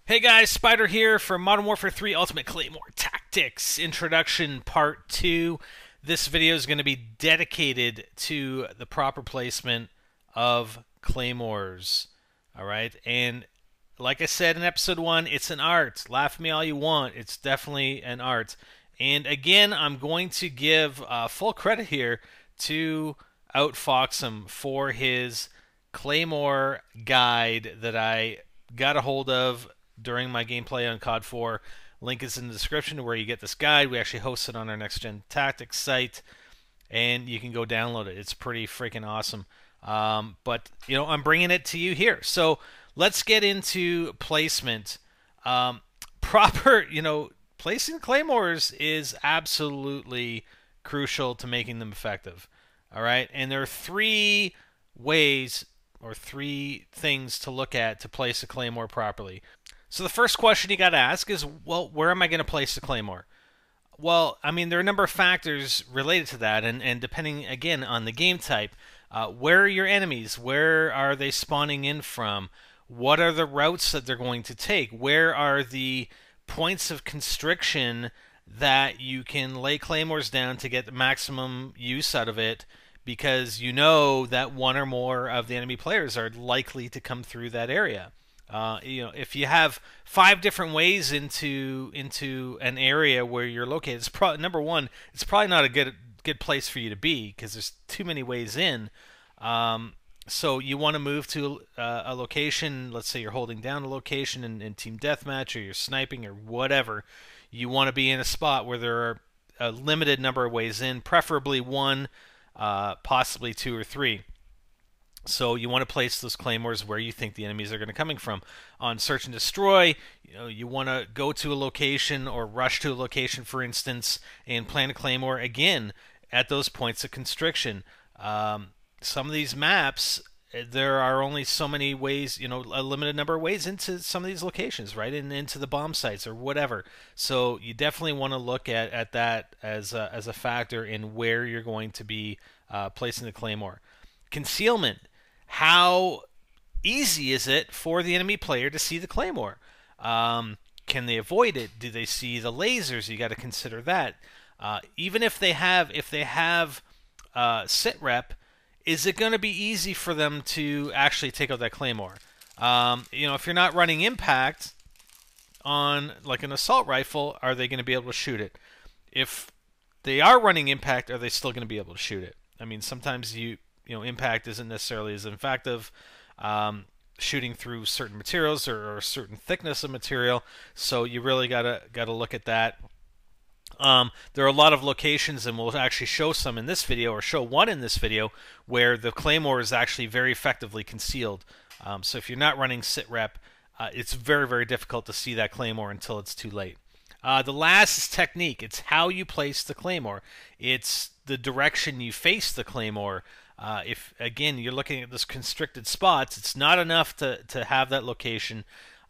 Hey guys, Spider here for Modern Warfare 3 Ultimate Claymore Tactics Introduction Part 2. This video is going to be dedicated to the proper placement of claymores. Alright, and like I said in episode 1, it's an art. Laugh at me all you want, it's definitely an art. And again, I'm going to give full credit here to Outfox'em for his Claymore guide that I got a hold of during my gameplay on COD 4. Link is in the description where you get this guide. We actually host it on our NextGenTactics site, and you can go download it. It's pretty freaking awesome. But, you know, I'm bringing it to you here. So let's get into placement. Proper, placing claymores is absolutely crucial to making them effective. All right? And there are three ways or three things to look at to place a claymore properly. So the first question you got to ask is, well, where am I going to place the claymore? Well, I mean, there are a number of factors related to that, and depending, again, on the game type, where are your enemies? Where are they spawning in from? What are the routes that they're going to take? Where are the points of constriction that you can lay claymores down to get the maximum use out of it, because you know that one or more of the enemy players are likely to come through that area. If you have 5 different ways into an area where you're located, it's number one, it's probably not a good place for you to be because there's too many ways in. So you want to move to a location. Let's say you're holding down a location in team deathmatch, or you're sniping, or whatever. You want to be in a spot where there are a limited number of ways in, preferably 1, possibly 2 or 3. So you want to place those claymores where you think the enemies are going to be coming from. On search and destroy, you want to go to a location or rush to a location, for instance, and plant a claymore again at those points of constriction. Some of these maps, there are only so many ways, a limited number of ways into some of these locations, right, and into the bomb sites or whatever. So you definitely want to look at that as a factor in where you're going to be placing the claymore. Concealment. How easy is it for the enemy player to see the claymore? Can they avoid it? Do they see the lasers? You got to consider that. Even if they have sit rep, is it going to be easy for them to actually take out that claymore? If you're not running impact on like an assault rifle, are they going to be able to shoot it? If they are running impact, are they still going to be able to shoot it? I mean, sometimes impact isn't necessarily as effective shooting through certain materials or a certain thickness of material, so you really gotta look at that. There are a lot of locations, and we'll actually show some in this video, or show one in this video, where the claymore is actually very effectively concealed. So if you're not running sit rep, it's very, very difficult to see that claymore until it's too late. The last is technique. It's how you place the claymore. It's the direction you face the claymore. If, again, you're looking at this constricted spots, it's not enough to have that location.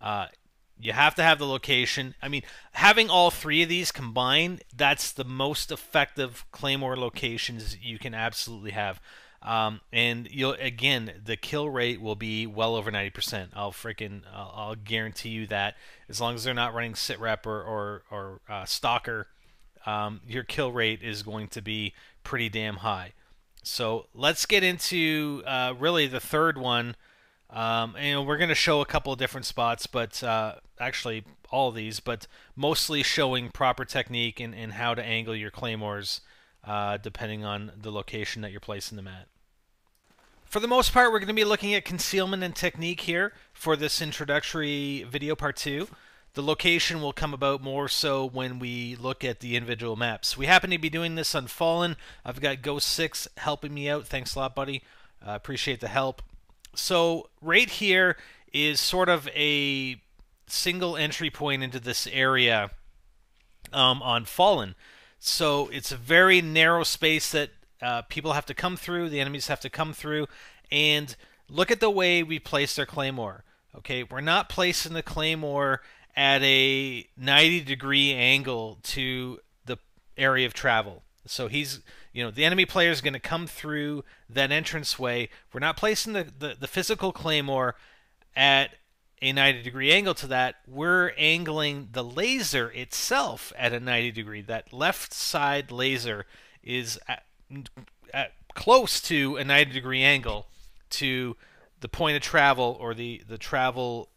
You have to have the location. I mean, having all 3 of these combined, that's the most effective claymore locations you can absolutely have. And the kill rate will be well over 90%. I'll guarantee you that, as long as they're not running sit rep or stalker, your kill rate is going to be pretty damn high. So let's get into really the third one. We're going to show a couple of different spots, but actually all of these, but mostly showing proper technique and how to angle your claymores depending on the location that you're placing them at. For the most part, we're going to be looking at concealment and technique here for this introductory video part 2. The location will come about more so when we look at the individual maps. We happen to be doing this on Fallen. I've got Ghost 6 helping me out. Thanks a lot, buddy. Appreciate the help. So right here is sort of a single entry point into this area on Fallen. So it's a very narrow space that people have to come through, the enemies have to come through, and look at the way we place their claymore. Okay, we're not placing the claymore at a 90-degree angle to the area of travel. So the enemy player is going to come through that entranceway. We're not placing the physical claymore at a 90-degree angle to that, we're angling the laser itself at a 90-degree. That left side laser is at close to a 90-degree angle to the point of travel, or the travel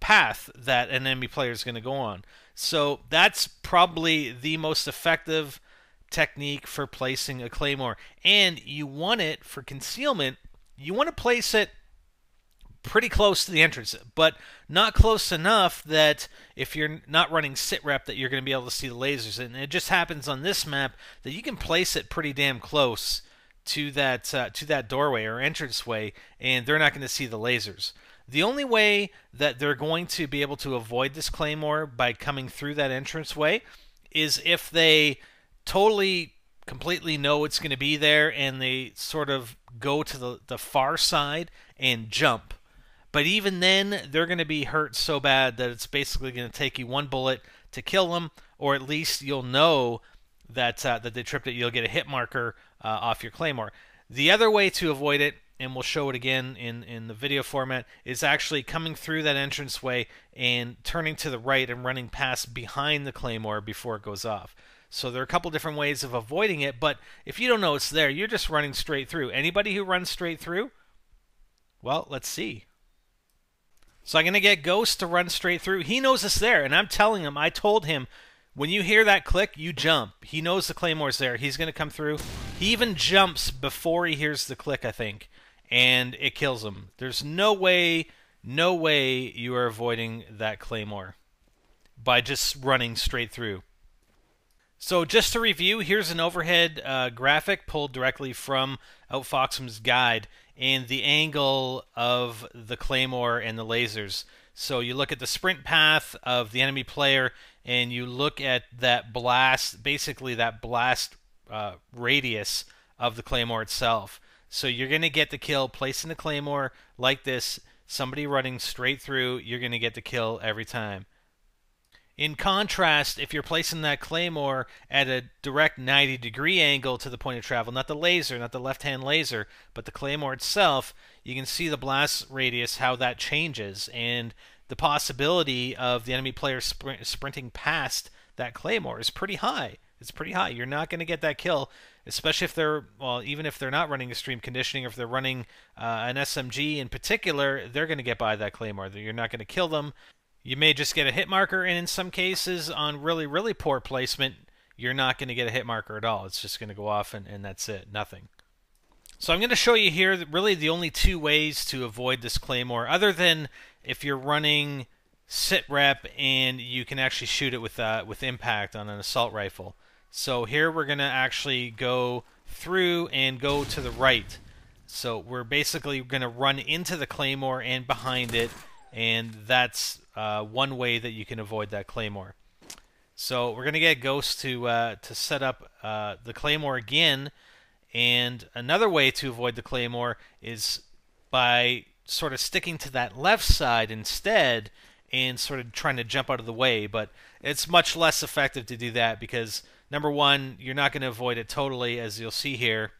path that an enemy player is going to go on. So that's probably the most effective technique for placing a Claymore. And you want it for concealment. You want to place it pretty close to the entrance, but not close enough that if you're not running sit rep that you're going to be able to see the lasers. And it just happens on this map that you can place it pretty damn close to that doorway or entranceway, and they're not going to see the lasers. The only way that they're going to be able to avoid this Claymore by coming through that entranceway is if they completely know it's going to be there and they sort of go to the far side and jump. But even then, they're going to be hurt so bad that it's basically going to take you one bullet to kill them, or at least you'll know that they tripped it. You'll get a hit marker off your Claymore. The other way to avoid it, and we'll show it again in the video format, is actually coming through that entranceway and turning to the right and running past behind the Claymore before it goes off. So there are a couple different ways of avoiding it, but if you don't know it's there, you're just running straight through. Anybody who runs straight through? Well, let's see. So I'm going to get Ghost to run straight through. He knows it's there, and I'm telling him, I told him, when you hear that click, you jump. He knows the Claymore's there. He's going to come through. He even jumps before he hears the click, I think, and it kills him. There's no way you are avoiding that Claymore by just running straight through. So just to review, here's an overhead graphic pulled directly from Outfoxum's guide, and the angle of the Claymore and the lasers. So you look at the sprint path of the enemy player, and you look at that blast, basically that blast radius of the Claymore itself. So you're going to get the kill placing the Claymore like this, somebody running straight through, you're going to get the kill every time. In contrast, if you're placing that Claymore at a direct 90-degree angle to the point of travel, not the laser, not the left-hand laser, but the Claymore itself, you can see the blast radius, how that changes, and the possibility of the enemy player sprinting past that Claymore is pretty high. It's pretty high. You're not going to get that kill, especially if they're, well, even if they're not running extreme conditioning, or if they're running an SMG in particular, they're going to get by that Claymore. You're not going to kill them. You may just get a hit marker, and in some cases, on really poor placement, you're not going to get a hit marker at all. It's just going to go off, and that's it. Nothing. So I'm going to show you here really the only two ways to avoid this Claymore, other than if you're running sit rep and you can actually shoot it with impact on an assault rifle. So here we're going to actually go through and go to the right. So we're basically going to run into the Claymore and behind it, and that's one way that you can avoid that Claymore. So we're going to get Ghost to set up the Claymore again, and another way to avoid the Claymore is by sort of sticking to that left side instead and sort of trying to jump out of the way, but it's much less effective to do that because, number one, you're not going to avoid it totally, as you'll see here.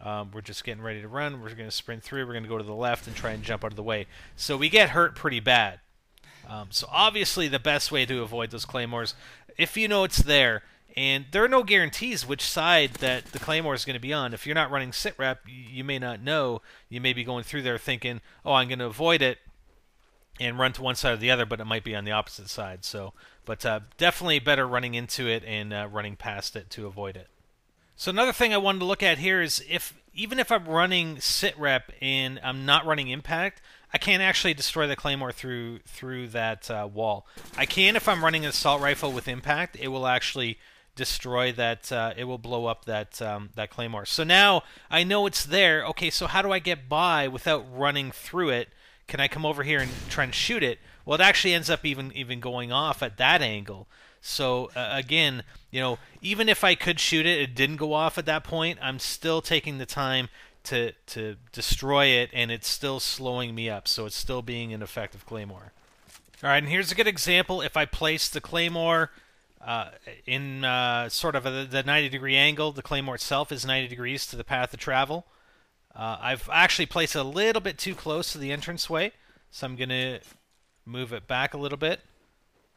We're just getting ready to run. We're going to sprint through. We're going to go to the left and try and jump out of the way. So we get hurt pretty bad. So obviously the best way to avoid those Claymores, if you know it's there, and there are no guarantees which side that the Claymore is going to be on. If you're not running sit rep, you may not know. You may be going through there thinking, oh, I'm going to avoid it and run to one side or the other, but it might be on the opposite side. So, but definitely better running into it and running past it to avoid it. So another thing I wanted to look at here is even if I'm running sit rep and I'm not running impact, I can't actually destroy the Claymore through that wall. I can if I'm running an assault rifle with impact. It will actually destroy that. It will blow up that Claymore. So now I know it's there. Okay, so how do I get by without running through it? Can I come over here and try and shoot it? Well, it actually ends up even going off at that angle. So again, you know, even if I could shoot it, it didn't go off at that point. I'm still taking the time to destroy it, and it's still slowing me up. So it's still being an effective Claymore. All right, and here's a good example. If I place the Claymore in sort of the 90-degree angle, the Claymore itself is 90 degrees to the path of travel. I've actually placed it a little bit too close to the entranceway, So I'm going to move it back a little bit.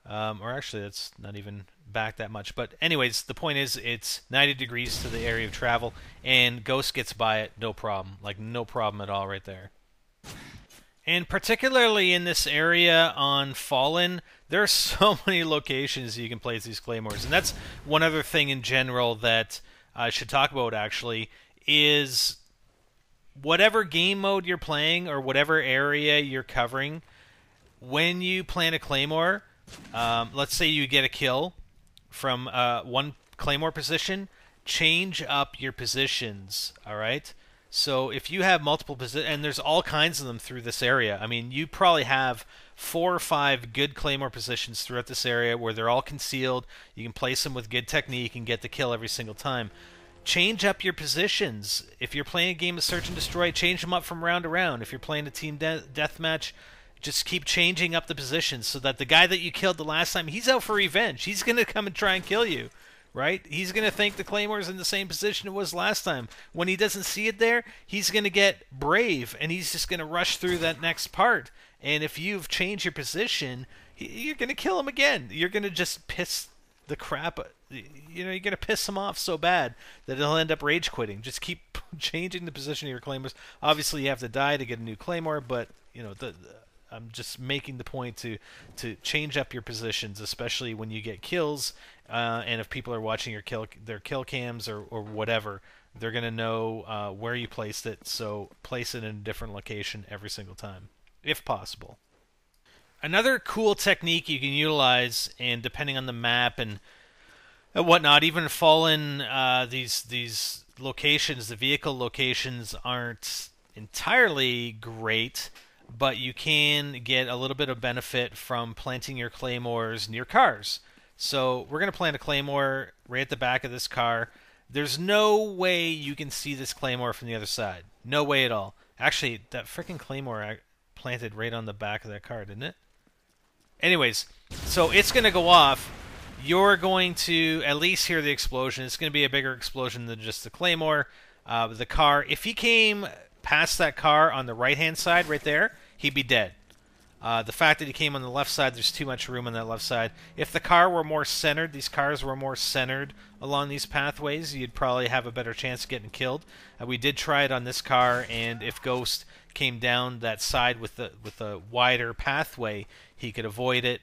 Or actually, that's not even back that much. But anyways, the point is it's 90 degrees to the area of travel, and Ghost gets by it no problem. Like, no problem at all right there. And particularly in this area on Fallen, there are so many locations you can place these Claymores. And that's one other thing in general that I should talk about, actually, is whatever game mode you're playing or whatever area you're covering, when you plant a Claymore, let's say you get a kill from one Claymore position, change up your positions, all right? So if you have multiple positions, and there's all kinds of them through this area. I mean, you probably have 4 or 5 good Claymore positions throughout this area where they're all concealed. You can place them with good technique and get the kill every single time. Change up your positions. If you're playing a game of Search and Destroy, change them up from round to round. If you're playing a team deathmatch, just keep changing up the positions so that the guy that you killed the last time, he's out for revenge. He's going to come and try and kill you. Right? He's going to think the Claymore's in the same position it was last time. When he doesn't see it there, he's going to get brave, and he's just going to rush through that next part. And if you've changed your position, you're going to kill him again. You're going to just piss the crap... you're going to piss him off so bad that he'll end up rage quitting. Just keep changing the position of your Claymores. Obviously, you have to die to get a new Claymore, but, I'm just making the point to change up your positions, especially when you get kills, and if people are watching their kill cams or whatever, they're going to know where you placed it, so place it in a different location every single time, if possible. Another cool technique you can utilize, and depending on the map and whatnot, even Fallen, these locations, the vehicle locations aren't entirely great, but you can get a little bit of benefit from planting your Claymores near cars. So we're going to plant a Claymore right at the back of this car. There's no way you can see this Claymore from the other side. No way at all. Actually, that freaking Claymore planted right on the back of that car, didn't it? Anyways, so it's going to go off. You're going to at least hear the explosion. It's going to be a bigger explosion than just the Claymore. The car, if he came past that car on the right-hand side right there, he'd be dead. The fact that he came on the left side, there's too much room on that left side. If the car were more centered, these cars were more centered along these pathways, you'd probably have a better chance of getting killed. We did try it on this car, and if Ghost came down that side with the wider pathway, he could avoid it.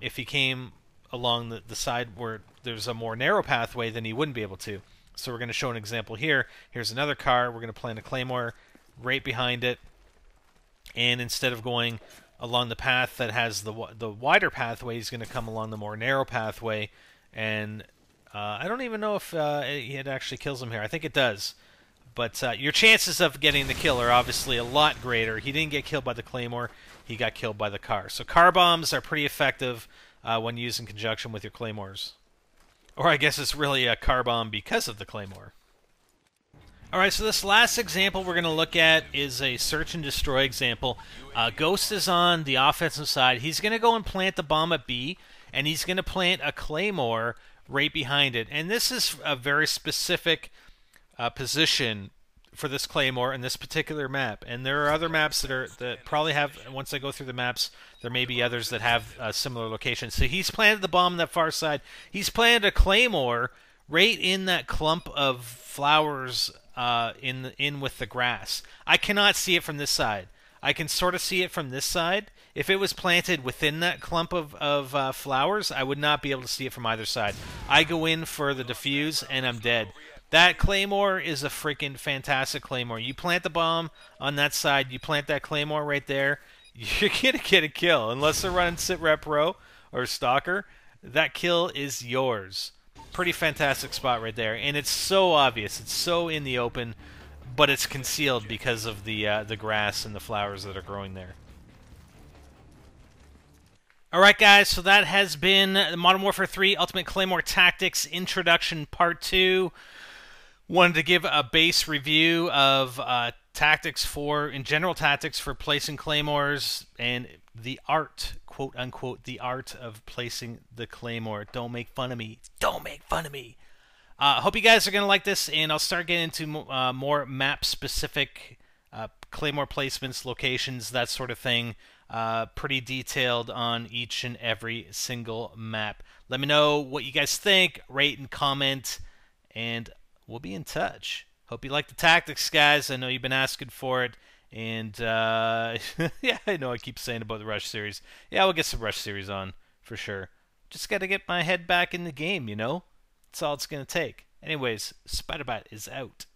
If he came along the side where there's a more narrow pathway, then he wouldn't be able to. So we're going to show an example here. Here's another car. We're going to plant a Claymore right behind it. And instead of going along the path that has the wider pathway, he's going to come along the more narrow pathway. And I don't even know if it actually kills him here. I think it does. But your chances of getting the kill are obviously a lot greater. He didn't get killed by the Claymore. He got killed by the car. So car bombs are pretty effective when used in conjunction with your Claymores. Or I guess it's really a car bomb because of the Claymore. Alright, so this last example we're going to look at is a search and destroy example. Ghost is on the offensive side. He's going to go and plant the bomb at B, and he's going to plant a Claymore right behind it. And this is a very specific position for this Claymore in this particular map. And there are other maps that probably have, once I go through the maps, there may be others that have similar locations. So he's planted the bomb on that far side. He's planted a Claymore right in that clump of flowers in with the grass. I cannot see it from this side. I can sort of see it from this side. If it was planted within that clump of flowers, I would not be able to see it from either side. I go in for the defuse, and I'm dead. That Claymore is a freaking fantastic Claymore. You plant the bomb on that side, you plant that Claymore right there, you're going to get a kill. Unless they're running Sit-Rep Pro or Stalker, that kill is yours. Pretty fantastic spot right there. And it's so obvious. It's so in the open, but it's concealed because of the grass and the flowers that are growing there. Alright guys, so that has been Modern Warfare 3 Ultimate Claymore Tactics Introduction Part 2. Wanted to give a base review of tactics in general tactics for placing Claymores and the art, quote unquote, the art of placing the Claymore. Don't make fun of me. Don't make fun of me. Hope you guys are going to like this, and I'll start getting into more map-specific Claymore placements, locations, that sort of thing. Pretty detailed on each and every single map. Let me know what you guys think, rate and comment, and we'll be in touch. Hope you like the tactics, guys. I know you've been asking for it. And, yeah, I know I keep saying about the Rush series. Yeah, we'll get some Rush series on, for sure. Just gotta get my head back in the game, you know? That's all it's gonna take. Anyways, Spiderbot is out.